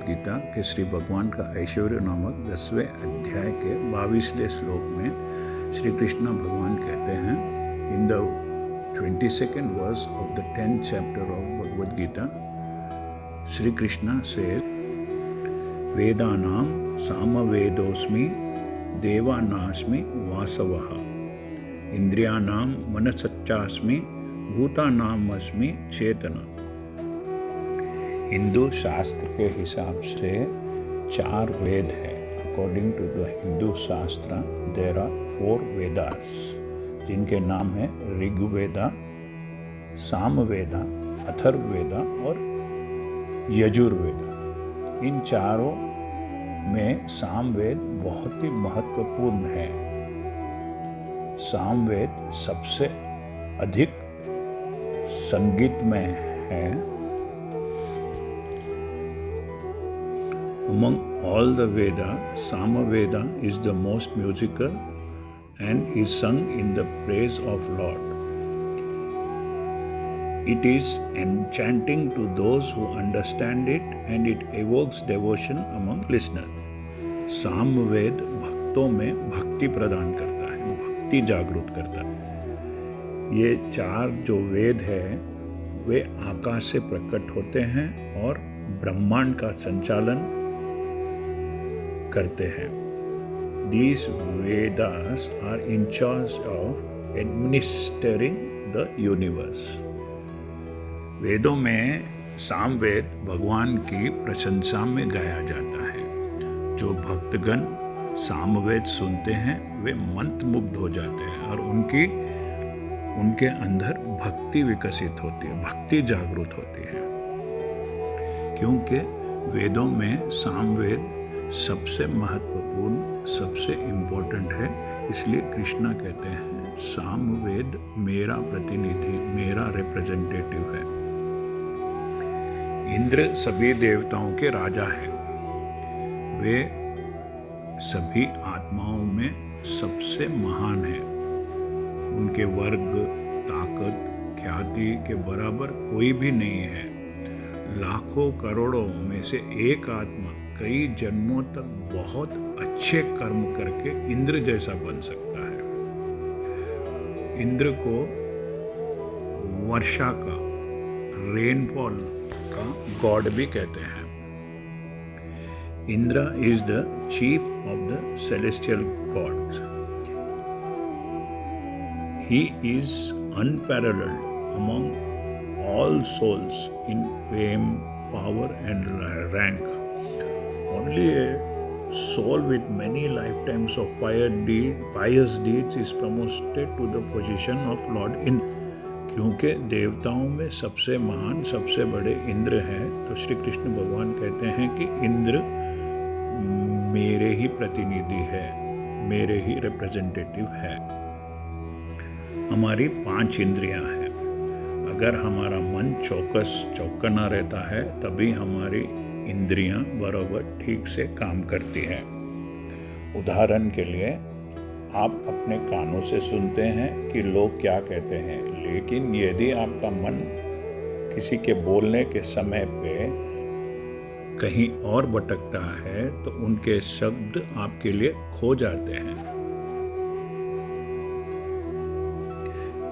भगवद गीता के श्री भगवान का ऐश्वर्य नामक 10वें अध्याय के 22वें श्लोक में श्री कृष्ण भगवान कहते हैं, in the 22nd verse of the 10th chapter of Bhagavad Gita, Shri Krishna says, Vedanam samavedosmi devanasmi vasavaha indriyanam manasachasmi bhutanam asmi chetana। Hindu शास्त्र के हिसाब से 4 वेद है। अकॉर्डिंग टू द हिंदू शास्त्र देयर आर 4 वेदास, जिनके नाम है ऋग्वेदा, सामवेदा, अथर्ववेदा और यजुर्वेदा। इन चारों में सामवेद बहुत ही महत्वपूर्ण है। सामवेद सबसे अधिक संगीतमय है। Among all the Vedas, Samaveda is the most musical and is sung in the praise of Lord. It is enchanting to those who understand it and it evokes devotion among listeners. Samaveda भक्तों में भक्ति प्रदान करता है, भक्ति जागृत करता है। ये 4 जो वेद है वे आकाश से प्रकट होते हैं और ब्रह्मांड का संचालन करते हैं। These Vedas are in charge of administering the universe. वेदों में सामवेद भगवान की प्रशंसा में गाया जाता है। जो भक्तगण सामवेद सुनते हैं वे मंत्रमुग्ध हो जाते हैं और उनके अंदर भक्ति विकसित होती है, भक्ति जागृत होती है। क्योंकि वेदों में सामवेद सबसे महत्वपूर्ण, सबसे इम्पोर्टेंट है, इसलिए कृष्णा कहते हैं सामवेद मेरा प्रतिनिधि, मेरा रिप्रेजेंटेटिव है। इंद्र सभी देवताओं के राजा हैं। वे सभी आत्माओं में सबसे महान हैं। उनके वर्ग, ताकत, ख्याति के बराबर कोई भी नहीं है। लाखों करोड़ों में से एक आत्मा कई जन्मों तक बहुत अच्छे कर्म करके इंद्र जैसा बन सकता है। इंद्र को वर्षा का, रेनफॉल का गॉड भी कहते हैं। Indra is the chief of the celestial gods. He is unparalleled among all souls in fame, power and rank. Only a soul with many lifetimes of pious deeds is promoted to the position of Lord Indra। क्योंकि देवताओं में सबसे महान, सबसे बड़े इंद्र हैं, तो श्री कृष्ण भगवान कहते हैं कि इंद्र मेरे ही प्रतिनिधि है, मेरे ही रिप्रेजेंटेटिव है। हमारी 5 इंद्रियां हैं। अगर हमारा मन चौकन्ना रहता है तभी हमारी इंद्रियां बराबर ठीक से काम करती हैं। उदाहरण के लिए आप अपने कानों से सुनते हैं कि लोग क्या कहते हैं, लेकिन यदि आपका मन किसी के बोलने के समय पे कहीं और भटकता है तो उनके शब्द आपके लिए खो जाते हैं।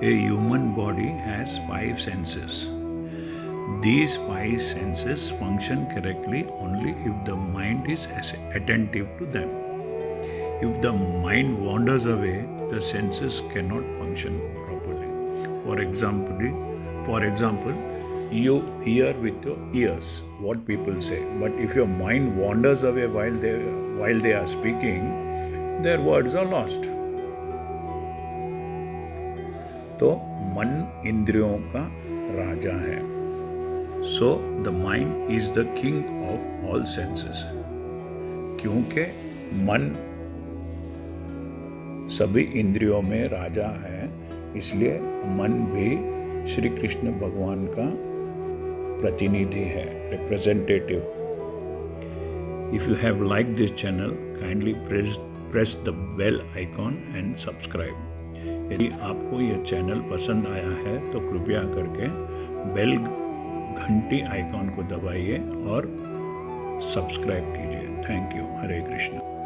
A human body has 5 senses. These 5 senses function correctly only if the mind is attentive to them. If the mind wanders away, the senses cannot function properly. For example, you hear with your ears what people say, but if your mind wanders away while they are speaking, their words are lost. तो मन इंद्रियों का राजा है। So the mind is the king of all senses। क्योंकि मन सभी इंद्रियों में राजा है, इसलिए मन भी श्री कृष्ण भगवान का प्रतिनिधि है, representative. If you have liked this channel, kindly press the bell icon and subscribe। यदि आपको यह चैनल पसंद आया है तो कृपया करके बेल घंटी आइकॉन को दबाइए और सब्सक्राइब कीजिए। Thank you. हरे कृष्ण।